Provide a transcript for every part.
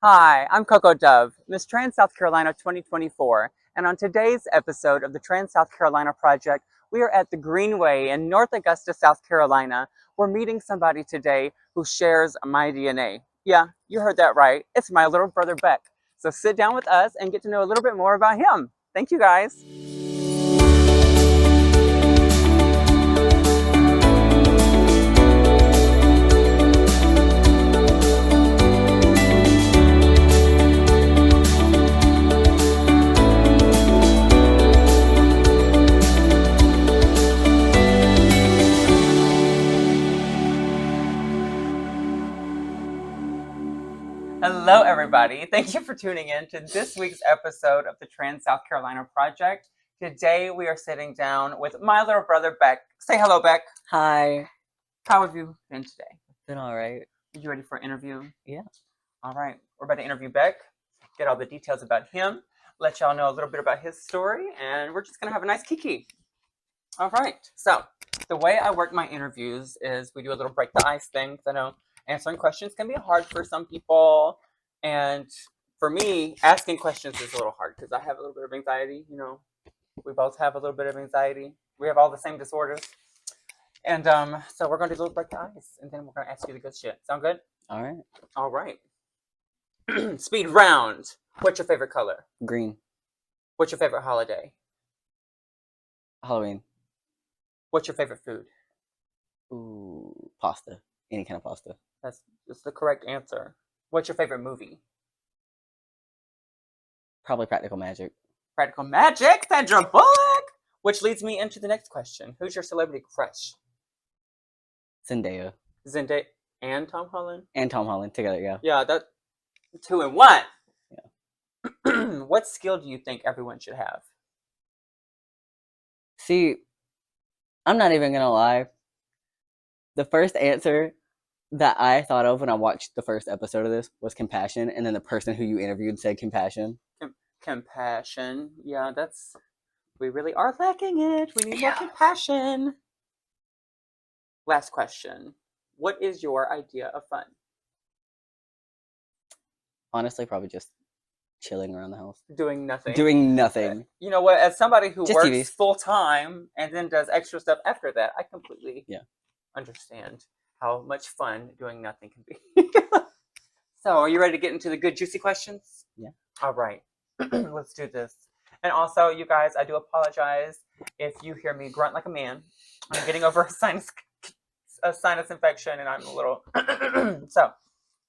Hi, I'm Coco Dove, Miss Trans South Carolina 2024, and on today's episode of the Trans South Carolina Project, we are at the Greenway in North Augusta, South Carolina. We're meeting somebody today who shares my DNA. Yeah, you heard that right. It's my little brother Beck. So sit down with us and get to know a little bit more about him. Thank you, guys. Hello, everybody. Thank you for tuning in to this week's episode of the Trans South Carolina Project. Today, we are sitting down with my little brother, Beck. Say hello, Beck. Hi. How have you been today? Been all right. Are you ready for an interview? Yeah. All right. We're about to interview Beck, get all the details about him, let y'all know a little bit about his story, and we're just going to have a nice kiki. All right. So, the way I work my interviews is we do a little break the ice thing, because I know answering questions can be hard for some people. And for me, asking questions is a little hard because I have a little bit of anxiety. You know, we both have a little bit of anxiety. We have all the same disorders. And so we're going to do a little break the ice, and then we're going to ask you the good shit. Sound good? All right. All right. Speed round. What's your favorite color? Green. What's your favorite holiday? Halloween. What's your favorite food? Ooh, pasta. Any kind of pasta. That's the correct answer. What's your favorite movie? Probably Practical Magic. Practical Magic, Sandra Bullock! Which leads me into the next question. Who's your celebrity crush? Zendaya. Zendaya and Tom Holland? And Tom Holland together, yeah. Yeah, that's 2 in 1. Yeah. What skill do you think everyone should have? See, I'm not even going to lie. The first answer that I thought of when I watched the first episode of this was compassion, and then the person who you interviewed said compassion. Compassion. Yeah, we really are lacking it. We need more compassion. Last question. What is your idea of fun? Honestly, probably just chilling around the house. Doing nothing. Doing nothing. You know what? As somebody who just works TVs. full time and then does extra stuff after that, I completely understand how much fun doing nothing can be. So, are you ready to get into the good, juicy questions? Yeah. All right. Let's do this. And also, you guys, I do apologize if you hear me grunt like a man. I'm getting over a sinus infection, and I'm a little... So,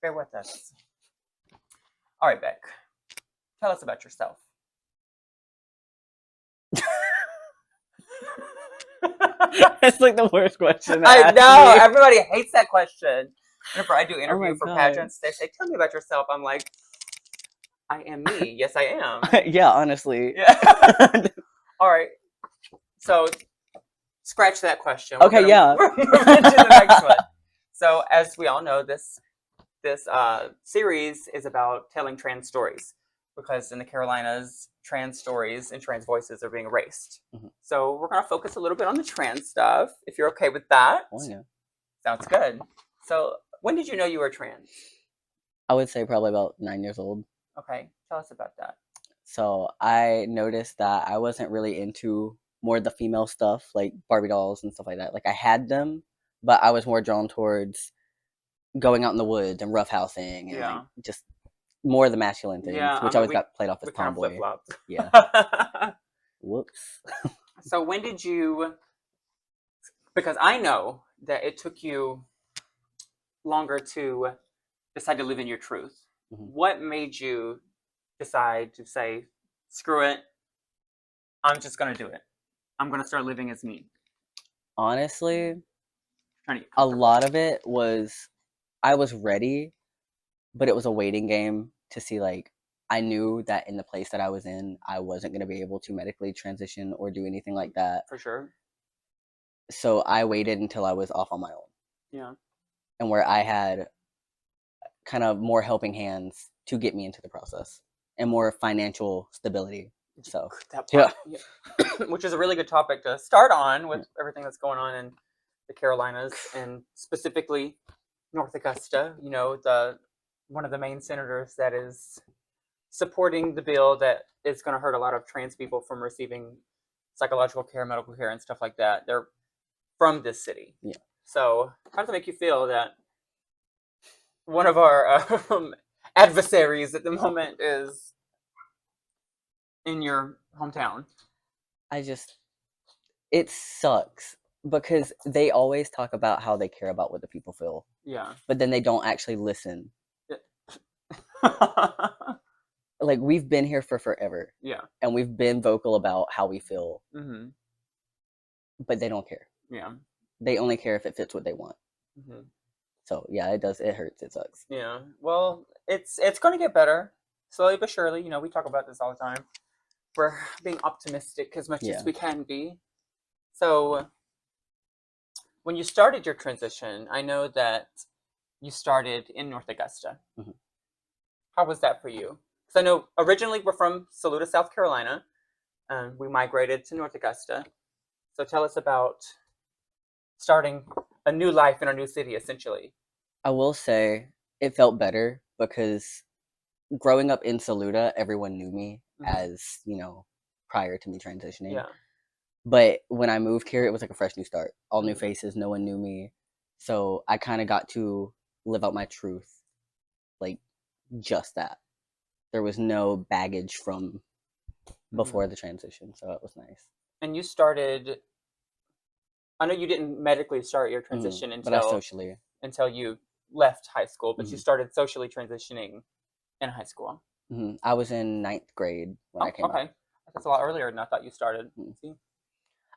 bear with us. All right, Beck. Tell us about yourself. That's like the worst question. I know. Everybody hates that question. Whenever I do interview for pageants, they say, tell me about yourself. I'm like, I am me. Yes, I am. Yeah, honestly. Yeah. All right. So, scratch that question. Okay, We're moving to the next one. So, as we all know, this series is about telling trans stories, because in the Carolinas, trans stories and trans voices are being erased. Mm-hmm. So we're going to focus a little bit on the trans stuff, if you're okay with that. Oh, yeah. Sounds good. So when did you know you were trans? I would say probably about 9 years old. Okay. Tell us about that. So I noticed that I wasn't really into more of the female stuff, like Barbie dolls and stuff like that. Like, I had them, but I was more drawn towards going out in the woods and roughhousing and like, just more of the masculine things, which always got played off as tomboy. Yeah. Whoops. So when did you? Because I know that it took you longer to decide to live in your truth. Mm-hmm. What made you decide to say, "Screw it, I'm just gonna do it. I'm gonna start living as me"? Honestly, a lot of it was I was ready, but it was a waiting game to see, like, I knew that in the place that I was in, I wasn't going to be able to medically transition or do anything like that. For sure. So I waited until I was off on my own. Yeah. And where I had kind of more helping hands to get me into the process and more financial stability. So, yeah. Which is a really good topic to start on with everything that's going on in the Carolinas and specifically North Augusta. You know, the one of the main senators that is supporting the bill that is going to hurt a lot of trans people from receiving psychological care, medical care, and stuff like that. They're from this city. Yeah. So, how does it make you feel that one of our adversaries at the moment is in your hometown? It sucks because they always talk about how they care about what the people feel, Yeah. but then they don't actually listen. Yeah. Like, we've been here for forever, Yeah. and we've been vocal about how we feel, Mm-hmm. but they don't care. Yeah. They only care if it fits what they want. Mm-hmm. So yeah, it does. It hurts. It sucks. Yeah. Well, it's going to get better slowly but surely. You know, we talk about this all the time. We're being optimistic as much Yeah. as we can be. So, when you started your transition, I know that you started in North Augusta. Mm-hmm. How was that for you? Because I know originally we're from Saluda, South Carolina, and we migrated to North Augusta. So tell us about starting a new life in a new city, essentially. I will say it felt better because growing up in Saluda, everyone knew me Mm-hmm. as, prior to me transitioning. Yeah. But when I moved here, it was like a fresh new start. All new Mm-hmm. faces, no one knew me. So I kind of got to live out my truth, like just that. There was no baggage from before the transition, so it was nice. And you started. I know you didn't medically start your transition But I until socially. you left high school, but you Mhm. started socially transitioning in high school. I was in 9th grade when I came Okay. out. That's a lot earlier than I thought you started. Mhm. See?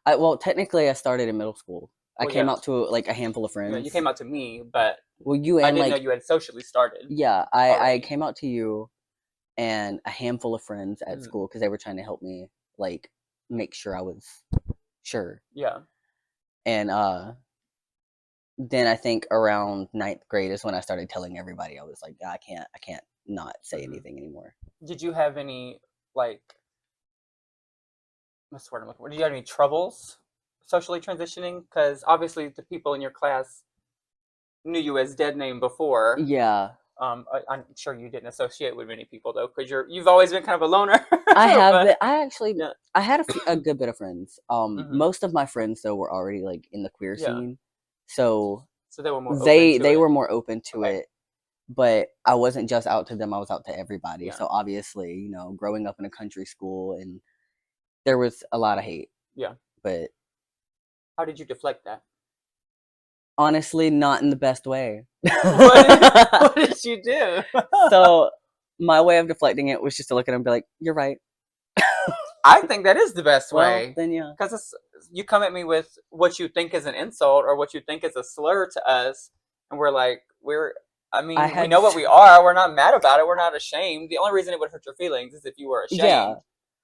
Well, technically, I started in middle school. I Well, came yeah. out to like a handful of Yeah, you friends. came out to me, but Well, you I and didn't know like you had socially started yeah, I already. came out to you and a handful of friends at Mhm. school because they were trying to help me like make sure I was sure. Yeah. And then I think around 9th grade is when I started telling everybody. I was like, I can't not say Mhm. anything anymore. Did you have any like what's the word I'm looking for? Did you have any troubles socially transitioning? Because obviously the people in your class knew you as dead name before. Yeah, I'm sure you didn't associate with many people though, because you've always been kind of a loner. I have been. But I actually yeah. I had a good bit of friends. Hmm. Most of my friends though were already like in the queer Yeah. scene, so So they were more open they to they it. were more open to Okay. it. But I wasn't just out to them; I was out to everybody. Yeah. So obviously, growing up in a country school, and there was a lot of hate. Yeah. But How did you deflect that? honestly, not in the best way. What did you do? So my way of deflecting it was just to look at him and be like, "You're right." I think that is the best Well, way. then yeah. Because you come at me with what you think is an insult or what you think is a slur to us, and we're like, I I mean, we had know what we are. We're not mad about it. We're not ashamed. The only reason it would hurt your feelings is if you were yeah. ashamed.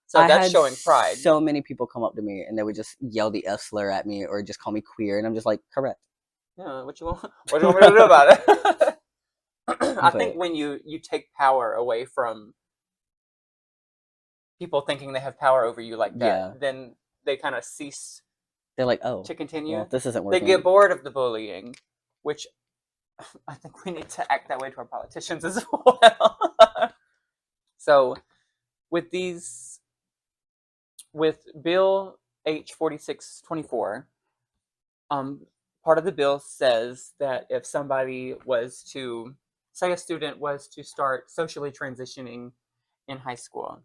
So I that's had showing pride. so many people come up to me and they would just yell the F slur at me or just call me queer, and I'm just like, correct. Yeah, what you want? What do you want me to do about it? I think But when you take power away from people thinking they have power over you like that, yeah, then they kind of cease they're like, oh, to continue. well, this isn't They get working. bored of the bullying, which I think we need to act that way to our politicians as well. So with with Bill H 4624, um, part of the bill says that if somebody was to say a student was to start socially transitioning in high school,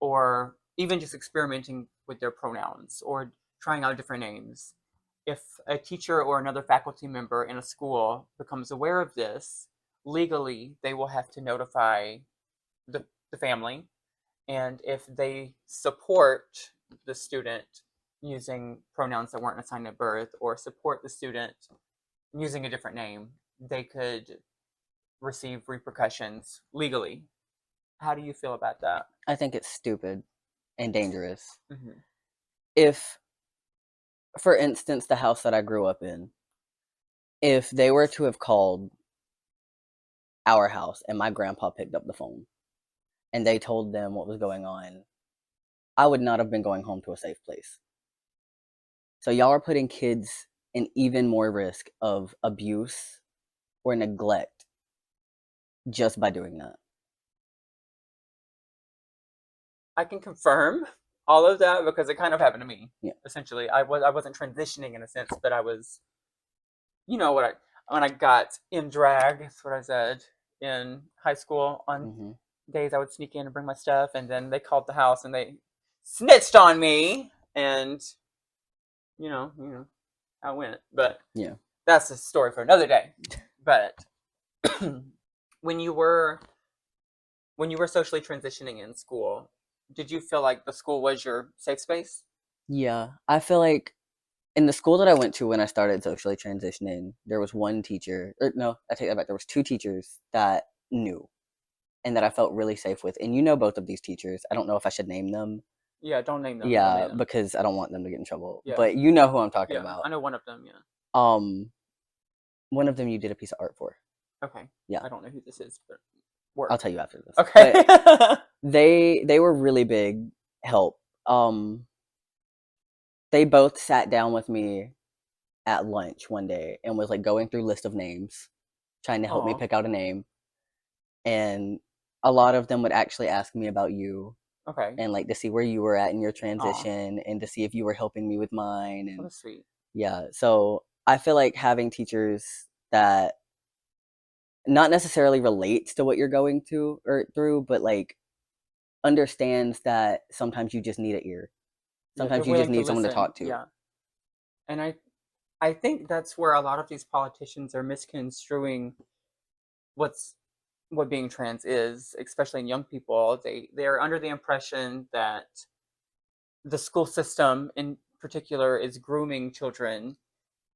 or even just experimenting with their pronouns or trying out different names, if a teacher or another faculty member in a school becomes aware of this, legally they will have to notify the family. And if they support the student using pronouns that weren't assigned at birth or support the student using a different name, they could receive repercussions legally. How do you feel about that? I think it's stupid and dangerous. Mm-hmm. If, for instance, the house that I grew up in, if they were to have called our house and my grandpa picked up the phone and they told them what was going on, I would not have been going home to a safe place. So y'all are putting kids in even more risk of abuse or neglect just by doing that. I can confirm all of that because it kind of happened to me. Yeah. Essentially, I wasn't transitioning in a sense, but I was, you know what I when I got in drag. That's what I said in high school. On Hmm. days I would sneak in and bring my stuff, and then they called the house and they snitched on me, and you know how it went. But Yeah. that's a story for another day. But when you were socially transitioning in school, did you feel like the school was your safe space? Yeah. I feel like in the school that I went to when I started socially transitioning, there was one teacher, or no, I take that back. There was two teachers that knew and that I felt really safe with. And you know both of these teachers. I don't know if I should name them. Yeah, don't name them. Don't Yeah, name them. because I don't want them to get in trouble. Yeah, But you know who I'm talking yeah. about. I know one of them. Yeah. Um, one of them you did a piece of art for. Okay. Yeah, I don't know who this is, but I'll work. tell you after this. Okay. But they were really big help. They both sat down with me at lunch one day and was like going through list of names, trying to help me Oh. pick out a name. And a lot of them would actually ask me about you Okay. and like to see where you were at in your Oh. transition and to see if you were helping me with mine. Well, And that's sweet. yeah, so I feel like having teachers that not necessarily relates to what you're going to or through, but like understands that sometimes you just need an ear. Yeah, they're Sometimes you just willing to need someone to listen. talk to. Yeah, and I think that's where a lot of these politicians are misconstruing what's what being trans is, especially in young people. They're under the impression that the school system in particular is grooming children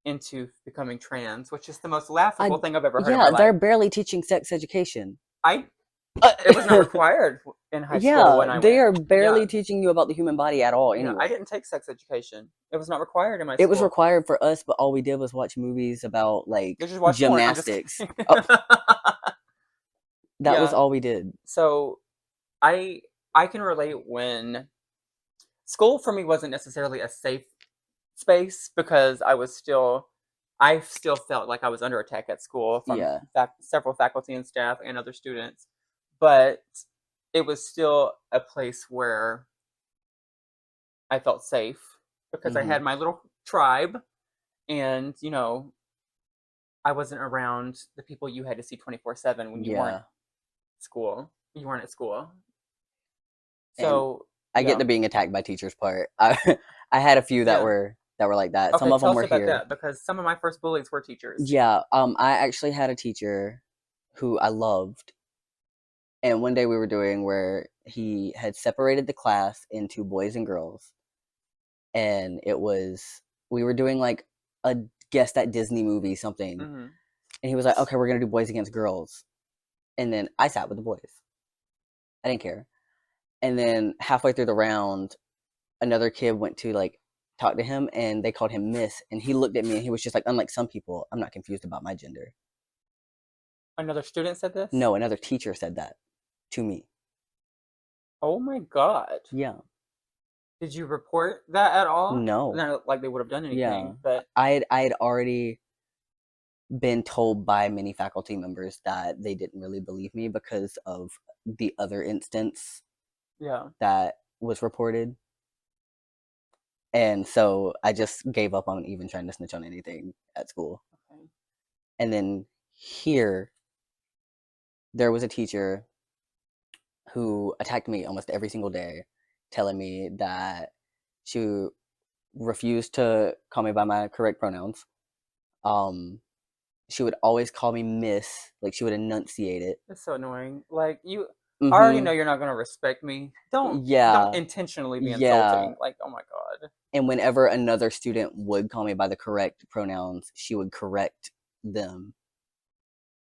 into becoming trans, which is the most laughable I thing I've ever heard in my Yeah, they're life. barely teaching sex education. I It was not required in high school Yeah, when I they went. are barely Yeah. teaching you about the human body at all Yeah, I anyway. didn't take sex education. It was not required in my It was school. required for us, but all we did was watch movies about They like just watch porn. I'm just gymnastics. kidding. Oh, that was Yeah. all we did. So I I can relate when school for me wasn't necessarily a safe space because I still felt like I was under attack at school from Yeah. several faculty and staff and other students. But it was still a place where I felt safe because I Hmm. had my little tribe, and I wasn't around the people you had to see 24/7 when you weren't Yeah. school. You weren't at school. And So, I get yeah. the being attacked by teachers part. I had a few Yeah. that were like that. Some Okay, of tell them us were about here. that because some of my first bullies were teachers. Yeah, I actually had a teacher who I loved, and one day we were doing where he had separated the class into boys and girls, and it was we were doing like a guess that Disney movie something, Hmm. and he was like, "Okay, we're gonna do boys against girls," and then I sat with the boys. I didn't care, and then halfway through the round, another kid went to like talk to him, and they called him Miss, and he looked at me and he was just like, "Unlike some people, I'm not confused about my gender." Another student said this? No, another teacher said that to me. Oh my God. Yeah. Did you report that at all? No. Not like they would have done Yeah. anything, but I had already been told by many faculty members that they didn't really believe me because of the other instance yeah. that was reported. And so I just gave up on even trying to snitch on anything at school. Okay. And then here, there was a teacher who attacked me almost every single day, telling me that she refused to call me by my correct pronouns. Um, she would always call me Miss, like she would enunciate it. It's so annoying. Like I already know Mhm. you're not gonna respect me. Don't Yeah. intentionally be Yeah. insulting. Like, oh my God. And whenever another student would call me by the correct pronouns, she would correct them.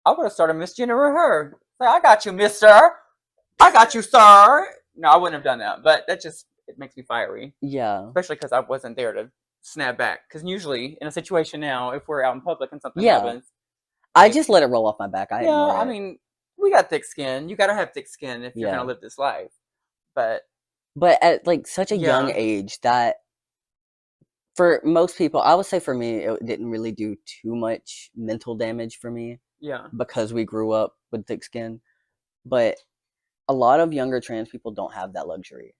I would have started misgendering her. Like, I got you, mister. I got you, sir. No, I wouldn't have done that. But that just it makes me fiery. Yeah. Especially because I wasn't there to snap back. Because usually in a situation now, if we're out in public and something Yeah. happens, I like, just let it roll off my back. I yeah, ignore I it. mean, we got thick skin. You gotta have thick skin if you're gonna Yeah. live this life. But But at like such a young yeah, age that for most people, I would say for me, it didn't really do too much mental damage for me. Yeah. because we grew up with thick skin. But a lot of younger trans people don't have that luxury,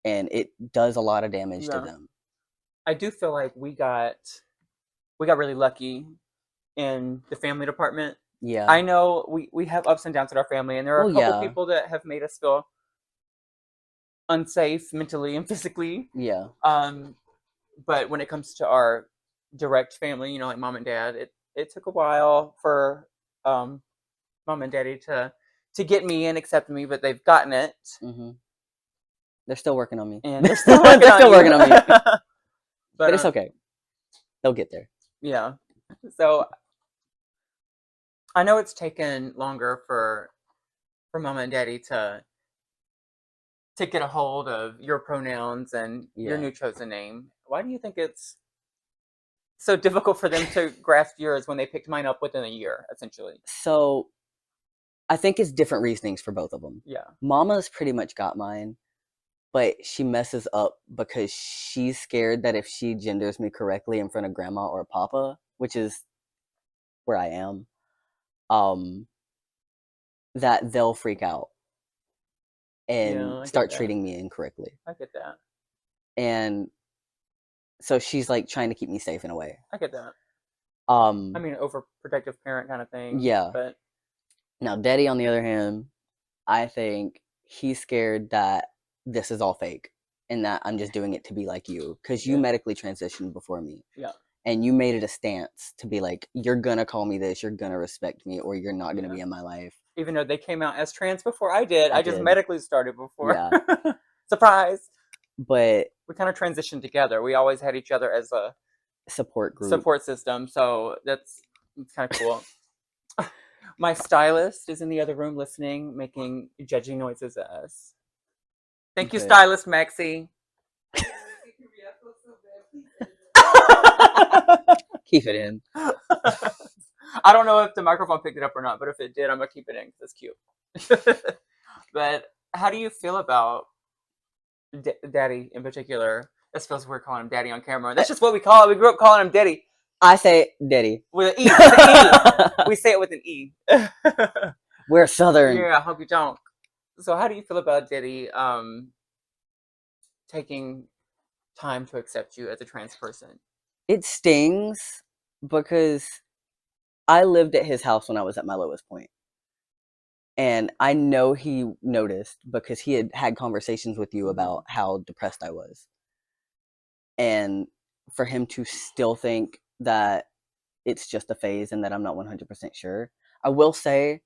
and it does a lot of damage to Yeah. them. I do feel like we got really lucky in the family department. Yeah. I know we have ups and downs in our family, and there are Well, a couple yeah. people that have made us feel unsafe mentally and physically. Yeah. But when it comes to our direct family, you know, like mom and dad, it took a while for mom and daddy to get me and accept me, but they've gotten it. Mm-hmm. They're still working on me. And they're still working They're on still you. working on me. But it's okay. They'll get there. Yeah. So I know it's taken longer for mama and daddy to get a hold of your pronouns and your Yeah. new chosen name. Why do you think it's so difficult for them to grasp yours when they picked mine up within a year, essentially? So I think it's different reasonings for both of them. Yeah. Mama's pretty much got mine, but she messes up because she's scared that if she genders me correctly in front of grandma or papa, which is where I am, that they'll freak out and Yeah, I get start that. treating me incorrectly. I get that. And so she's like trying to keep me safe in a way. I get that. I mean, overprotective parent kind of thing. Yeah. But Now, Daddy, on the other hand, I think he's scared that this is all fake and that I'm just doing it to be like you because you Yeah. medically transitioned before me. Yeah. And you made it a stance to be like, you're going to call me this, you're going to respect me, or you're not going to be in my life. Even though they came out as trans before I did, I just did. medically started before. Yeah. Surprise. But We kind of transitioned together. We always had each other as a support group. support system, so it's kind of cool. My stylist is in the other room listening, making judging noises at us. Thank you, Okay. stylist Maxie. Keep it in. I don't know if the microphone picked it up or not, but if it did, I'm gonna keep it in because it's cute. But how do you feel about Daddy in particular? This feels weird calling him Daddy on camera. That's just what we call it. We grew up calling him Daddy. I say Daddy. With an E. With an E. We say it with an E. We're Southern. Yeah, I hope you don't. So how do you feel about Daddy taking time to accept you as a trans person? It stings because I lived at his house when I was at my lowest point. And I know he noticed because he had conversations with you about how depressed I was. And for him to still think that it's just a phase and that I'm not 100% sure. I will say,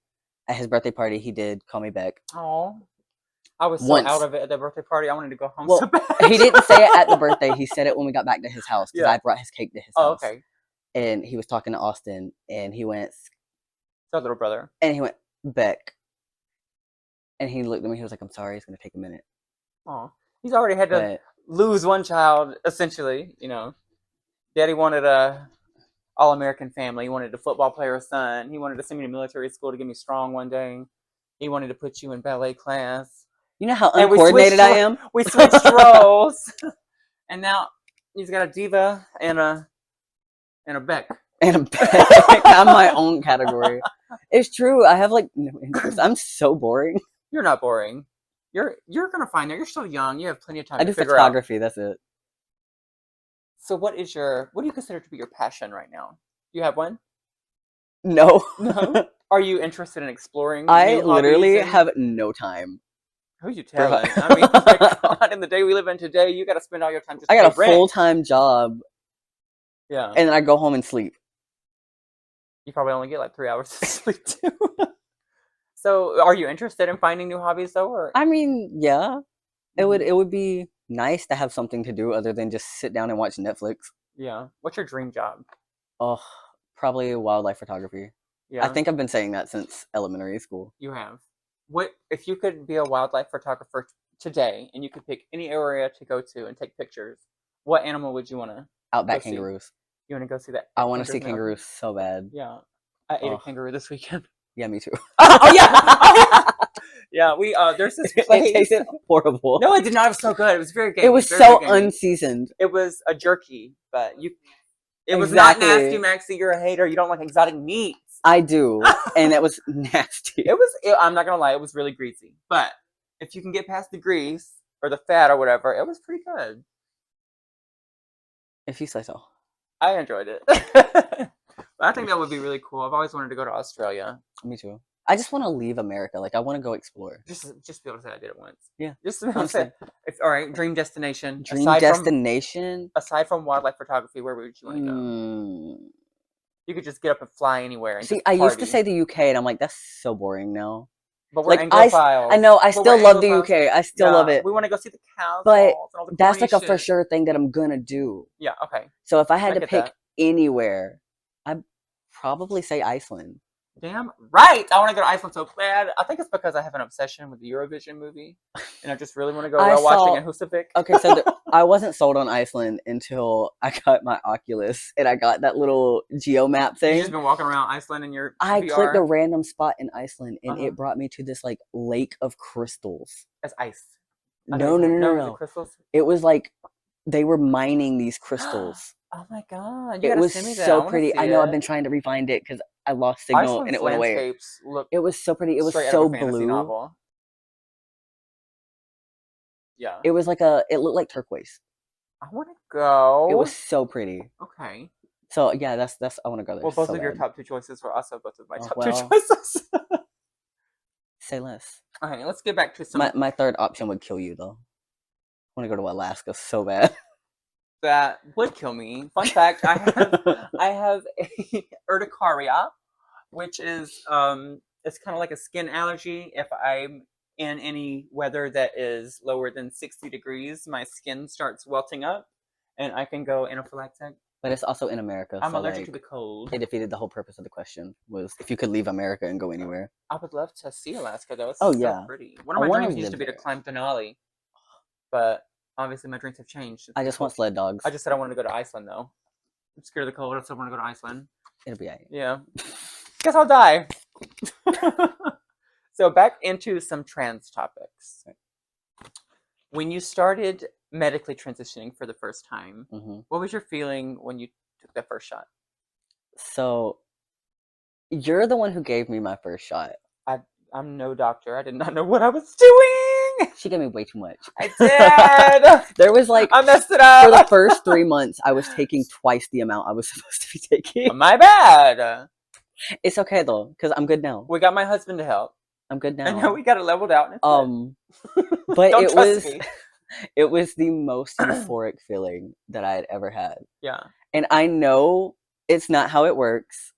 at his birthday party, he did call me Beck. Oh, I was so Once. out of it at the birthday party. I wanted to go home Well, so bad. he didn't say it at the birthday. He said it when we got back to his house because Yeah. I brought his cake to his Oh, house. okay. And he was talking to Austin, and he went, So little brother. and he went, Beck. And he looked at me. He was like, I'm sorry. It's going to take a minute. Oh, he's already had to lose one child, essentially. You know, Daddy wanted a all-American family. He wanted a football player's son. He wanted to send me to military school to get me strong one day. He wanted to put you in ballet class. You know how uncoordinated I am? We switched roles. And now he's got a diva and a Beck. And a Beck. I'm my own category. It's true. I have like no interest. I'm so boring. You're not boring. You're gonna find that. You're still young. You have plenty of time I to do figure photography. out. That's it. So what do you consider to be your passion right now? Do you have one? No. No. Are you interested in exploring? I new literally hobbies have no time. Who are you telling? I mean, oh my God, in the day we live in today, you got to spend all your time just. I got a rent. full-time job. Yeah. And then I go home and sleep. You probably only get like 3 hours of sleep too. So, are you interested in finding new hobbies though? Or I mean, yeah. It would be nice to have something to do other than just sit down and watch Netflix. Yeah. What's your dream job? Oh, probably wildlife photography. Yeah. I think I've been saying that since elementary school. You have. What if you could be a wildlife photographer today and you could pick any area to go to and take pictures? What animal would you want to? Outback go see? kangaroos. You want to go see that? I want to see kangaroos so bad. Yeah. I ate a kangaroo this weekend. Yeah, me too. Oh yeah. Yeah, we there's this place. It tasted horrible. No, it did not. It was so good. It was very gamey. It was very so gamey. unseasoned. It was a jerky, but it was Exactly. not nasty, Maxie. You're a hater. You don't like exotic meats. I do, and it was nasty. I'm not gonna lie, it was really greasy. But if you can get past the grease or the fat or whatever, it was pretty good. If you say so. I enjoyed it. I think that would be really cool. I've always wanted to go to Australia. Me too. I just want to leave America. Like, I want to go explore. Just be able to say I did it once. Yeah. Just to be able to say, all right, dream destination. Dream destination? Aside from wildlife photography, where would you want to go? You could just get up and fly anywhere. And see, I used to say the UK, and I'm like, that's so boring now. But we're Anglophiles. I know, I still love the UK. I still love it. We want to go see the cows. But and all the that's like a for sure thing that I'm gonna do. Yeah, okay. So if I had to pick anywhere, I'd probably say Iceland. Damn right! I want to go to Iceland so bad. I think it's because I have an obsession with the Eurovision movie, and I just really want to go while watching in Husavik. Okay, so I wasn't sold on Iceland until I got my Oculus and I got that little geo map thing. You've just been walking around Iceland in your I VR. clicked a random spot in Iceland, and it brought me to this like lake of crystals. That's ice. No. Crystals. It was like they were mining these crystals. Oh my god! It was so pretty. I know. I've been trying to refind it because I lost signal and it went away. It was so pretty. It was so blue. Novel. Yeah. It was like it looked like turquoise. I want to go. It was so pretty. Okay. So yeah, that's I want to go there. Well, both of your top two choices were also both of my top two choices. Say less. Okay, let's get back to some. My third option would kill you though. I want to go to Alaska so bad. That would kill me. Fun fact: I have a urticaria, which is it's kind of like a skin allergy. If I'm in any weather that is lower than 60 degrees, my skin starts welting up, and I can go anaphylactic. But it's also in America. I'm allergic to the cold. It defeated the whole purpose of the question. Was if you could leave America and go anywhere. I would love to see Alaska though. It's so pretty. One of my dreams used to be to climb Denali, but obviously my dreams have changed. I just want sled dogs. I just said I wanted to go to Iceland though. I'm scared of the cold. I still want to go to Iceland. It'll be alright. Yeah. Guess I'll die. So back into some trans topics. When you started medically transitioning for the first time, what was your feeling when you took that first shot? So, you're the one who gave me my first shot. I'm no doctor. I did not know what I was doing. She gave me way too much. I did. There was like I messed it up. For the first 3 months, I was taking twice the amount I was supposed to be taking. My bad. It's okay though, because I'm good now. We got my husband to help. I'm good now. I know we got it leveled out. But it was the most euphoric feeling that I had ever had. Yeah. And I know it's not how it works,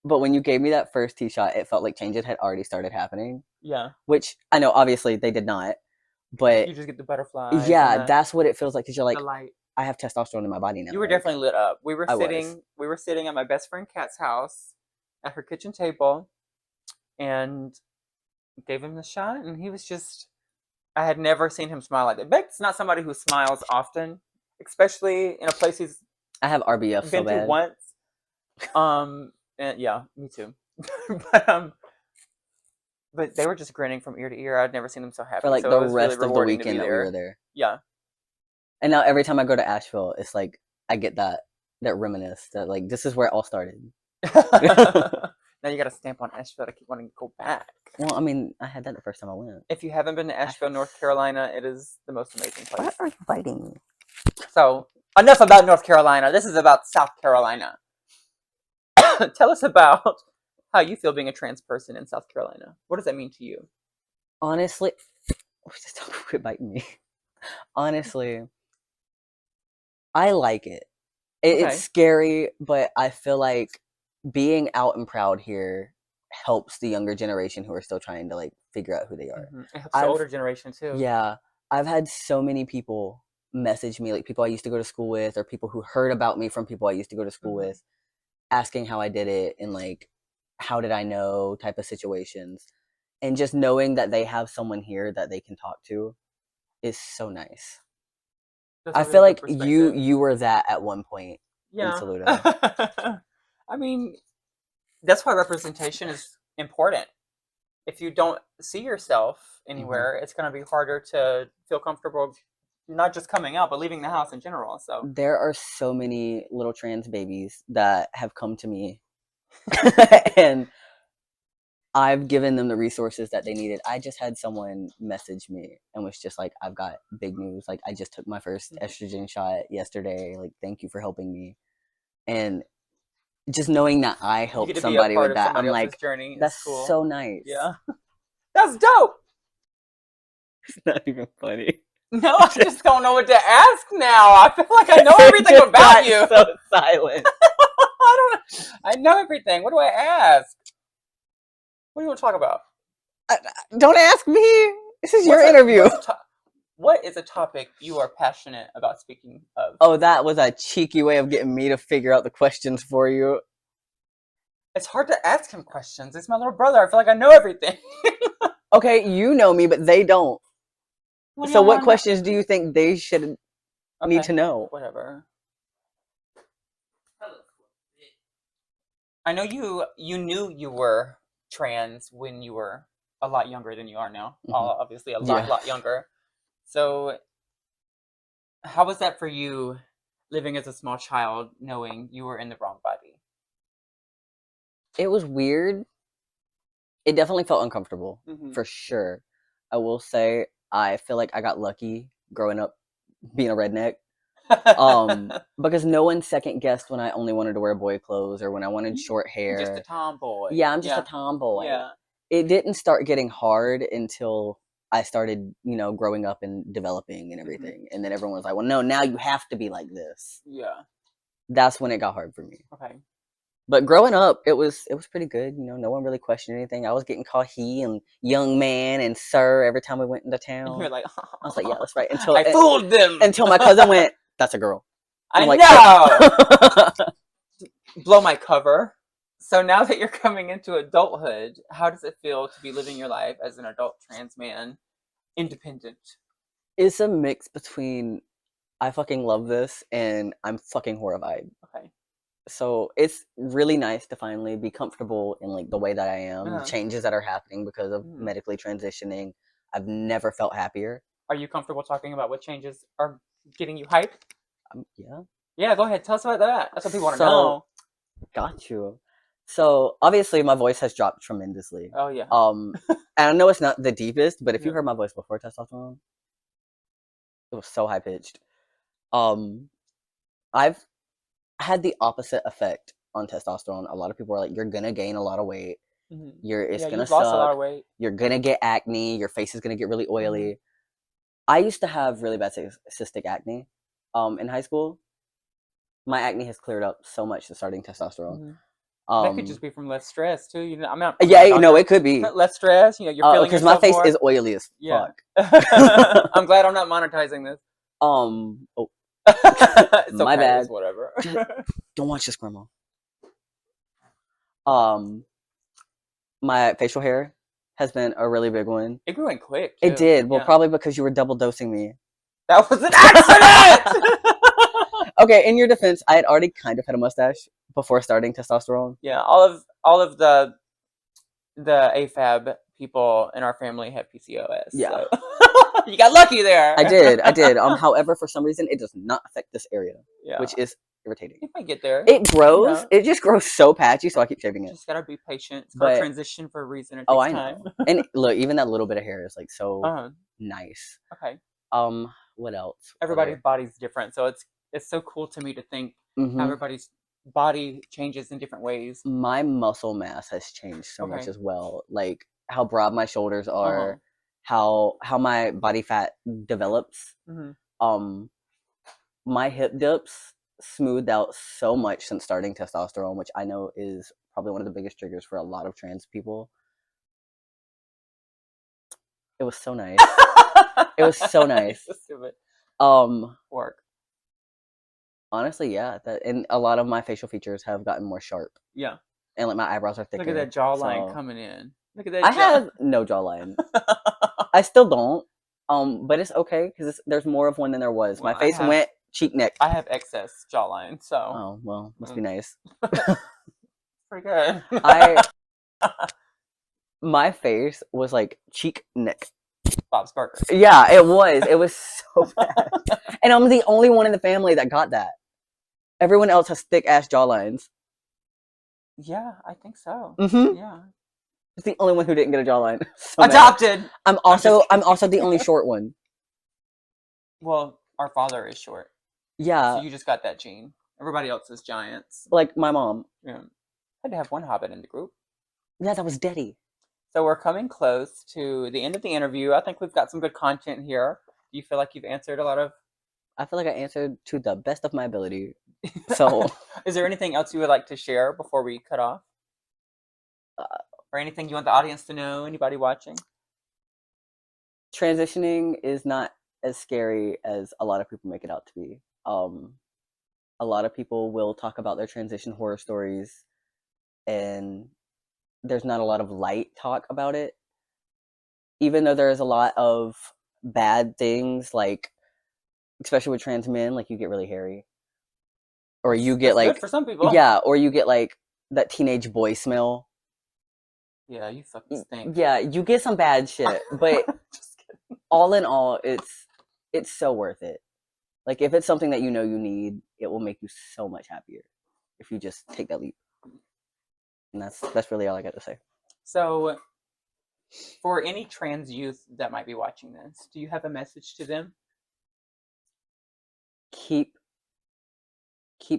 but when you gave me that first tee shot, it felt like changes had already started happening. Yeah. Which I know obviously they did not, but you just get the butterflies. Yeah, that's what it feels like because you're like, the light. I have testosterone in my body now. You were definitely lit up. We were sitting at my best friend Kat's house at her kitchen table, and gave him the shot, and he was just. I had never seen him smile like that. Beck's not somebody who smiles often, especially in a place he's. I have RBF been so bad. to once. And yeah, me too. But they were just grinning from ear to ear. I'd never seen them so happy. For like so the it was rest really of the weekend that we were there. Yeah. And now every time I go to Asheville, it's like I get that reminisce that like this is where it all started. Now you got to stamp on Asheville to keep wanting to go back. Well, I mean, I had that the first time I went. If you haven't been to Asheville, North Carolina, it is the most amazing place. Why are you fighting me? So, enough about North Carolina. This is about South Carolina. Tell us about how you feel being a trans person in South Carolina. What does that mean to you? Honestly, just don't quit biting me. Honestly, I like it. It's scary, but I feel like being out and proud here helps the younger generation who are still trying to like figure out who they are. It helps the older generation too. Yeah, I've had so many people message me, like people I used to go to school with, or people who heard about me from people I used to go to school with, asking how I did it and like how did I know type of situations, and just knowing that they have someone here that they can talk to is so nice. I feel like you were that at one point in Saluda. I mean, that's why representation is important. If you don't see yourself anywhere, it's going to be harder to feel comfortable, not just coming out, but leaving the house in general. So there are so many little trans babies that have come to me And I've given them the resources that they needed. I just had someone message me and was just like, I've got big news. Like, I just took my first estrogen shot yesterday. Like, thank you for helping me. And just knowing that I You helped get to be a somebody part with of that, somebody I'm else's like, journey. that's It's cool. so nice. Yeah. That's dope. It's not even funny. No, I just don't know what to ask now. I feel like I know everything Just about got you. so silent. I know everything. What do I ask? What do you want to talk about? Don't ask me. This is your interview. What is a topic you are passionate about speaking of? Oh, that was a cheeky way of getting me to figure out the questions for you. It's hard to ask him questions. It's my little brother. I feel like I know everything. Okay, you know me, but they don't. So what questions do you think they should need to know? Whatever. I know you knew you were trans when you were a lot younger than you are now. Obviously a lot younger. So how was that for you living as a small child knowing you were in the wrong body? It was weird. It definitely felt uncomfortable, for sure. I will say I feel like I got lucky growing up being a redneck. Because no one second guessed when I only wanted to wear boy clothes or when I wanted short hair. Just a tomboy. Yeah, I'm just a tomboy. Yeah. It didn't start getting hard until I started, growing up and developing and everything. And then everyone was like, well, no, now you have to be like this. Yeah. That's when it got hard for me. Okay. But growing up, it was pretty good. No one really questioned anything. I was getting called he and young man and sir every time we went into town. You're like, I was like, yeah, that's right. I fooled them. Until my cousin went, that's a girl. I know. Blow my cover. So now that you're coming into adulthood, how does it feel to be living your life as an adult trans man, independent? It's a mix between I fucking love this and I'm fucking horrified. Okay. So it's really nice to finally be comfortable in like the way that I am, the changes that are happening because of medically transitioning. I've never felt happier. Are you comfortable talking about what changes are getting you hyped? Yeah. Yeah, go ahead. Tell us about that. That's what people want to know. Got you. So obviously my voice has dropped tremendously. Oh yeah. And I know it's not the deepest, but if you heard my voice before testosterone, it was so high pitched. I've had the opposite effect on testosterone. A lot of people are like, you're gonna gain a lot of weight. It's gonna suck. Lost a lot of weight. You're gonna get acne. Your face is gonna get really oily. I used to have really bad cystic acne in high school. My acne has cleared up so much since starting testosterone. That could just be from less stress too. I'm not. It could be less stress. You're feeling because my face is oily as fuck. I'm glad I'm not monetizing this. It's my bad. It's whatever. Don't watch this, Grandma. My facial hair has been a really big one. It grew in quick. Too. It did. Well, probably because you were double dosing me. That was an accident. Okay, in your defense, I had already kind of had a mustache before starting testosterone. Yeah, all of the AFAB people in our family have PCOS. Yeah. So. You got lucky there. I did. However, for some reason, it does not affect this area, which is irritating. You might get there. It grows. Yeah. It just grows so patchy, so I keep shaving it. Just gotta be patient. It's called transition for a reason. It takes I know. And look, even that little bit of hair is like so nice. Okay. What else? Everybody's body's different, so it's so cool to me to think how everybody's body changes in different ways. My muscle mass has changed so much as well. Like how broad my shoulders are. How my body fat develops. My hip dips smoothed out so much since starting testosterone, which I know is probably one of the biggest triggers for a lot of trans people. It was so nice. It was so nice. So stupid. Work. Honestly, yeah. And a lot of my facial features have gotten more sharp. Yeah. And like my eyebrows are thicker. Look at that jawline coming in. Look at that. I have no jawline. I still don't. But it's okay because there's more of one than there was. Well, my face went cheek neck. I have excess jawline, so. Oh well, must be nice. Pretty good. My face was like cheek neck. Bob's Burger. Yeah, it was. It was so bad. And I'm the only one in the family that got that. Everyone else has thick ass jawlines. Yeah, I think so. Mm-hmm. Yeah. It's the only one who didn't get a jawline. So mad. Adopted. I'm just also the only short one. Well, our father is short, so Yeah, you just got that gene. Everybody else is giants. like my mom. Yeah. Had to have one hobbit in the group. Yeah, that was Daddy. So we're coming close to the end of the interview. I think we've got some good content here. Do you feel like you've answered a lot of? I feel like I answered to the best of my ability. So, Is there anything else you would like to share before we cut off? Or anything you want the audience to know? Anybody watching? transitioning is not as scary as a lot of people make it out to be. A lot of people will talk about their transition horror stories, and there's not a lot of light talk about it. Even though there's a lot of bad things, like especially with trans men, like you get really hairy, or you get That's good like for some people. yeah, or you get like that teenage boy smell. Yeah, you fucking stink. Yeah, you get some bad shit, but Just kidding. all in all, it's so worth it. Like if it's something that you know you need, it will make you so much happier if you just take that leap. And that's really all I got to say. So, for any trans youth that might be watching this, do you have a message to them? Keep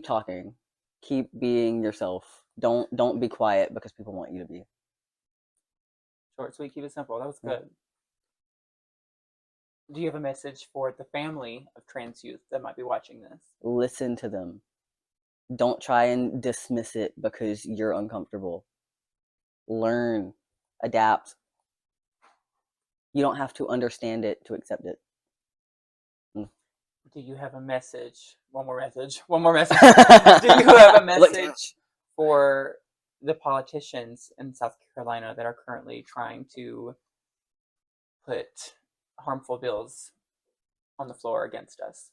talking. Keep being yourself. Don't be quiet because people want you to be. Short, sweet, keep it simple. That was Yeah. good. Do you have a message for the family of trans youth that might be watching this? Listen to them. Don't try and dismiss it because you're uncomfortable. Learn, adapt. You don't have to understand it to accept it. Do you have a message? One more message. One more message. Do you have a message for the politicians in South Carolina that are currently trying to put harmful bills on the floor against us?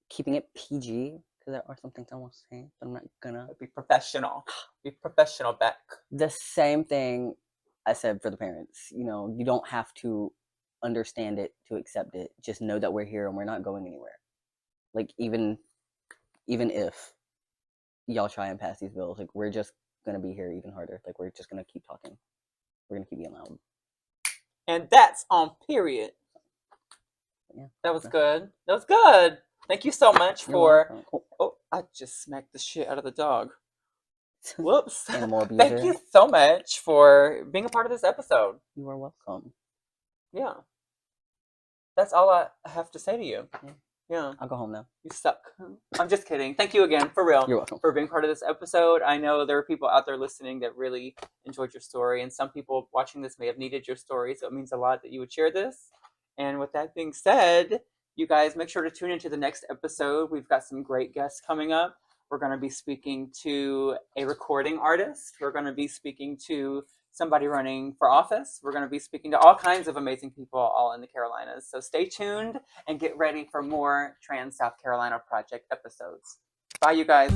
Keeping it PG because there are some things I want to say, but I'm not gonna. Be professional. Be professional, Beck. The same thing I said for the parents. You know, you don't have to understand it to accept it. Just know that we're here and we're not going anywhere. Like even if y'all try and pass these bills, like we're just gonna be here even harder. Like we're just gonna keep talking. We're gonna keep being loud. And that's on period. Yeah. That was good. That was good. Thank you so much for. Oh. Oh, I just smacked the shit out of the dog. Whoops. Animal abuser. Thank you so much for being a part of this episode. You are welcome. Yeah. That's all I have to say to you. Yeah. I'll go home now. You suck. I'm just kidding. Thank you again, for real. You're welcome. For being part of this episode. I know there are people out there listening that really enjoyed your story, and some people watching this may have needed your story, so it means a lot that you would share this. And with that being said, you guys make sure to tune into the next episode. We've got some great guests coming up. We're going to be speaking to a recording artist. We're going to be speaking to somebody running for office. We're going to be speaking to all kinds of amazing people all in the Carolinas. So stay tuned and get ready for more Trans South Carolina Project episodes. Bye, you guys.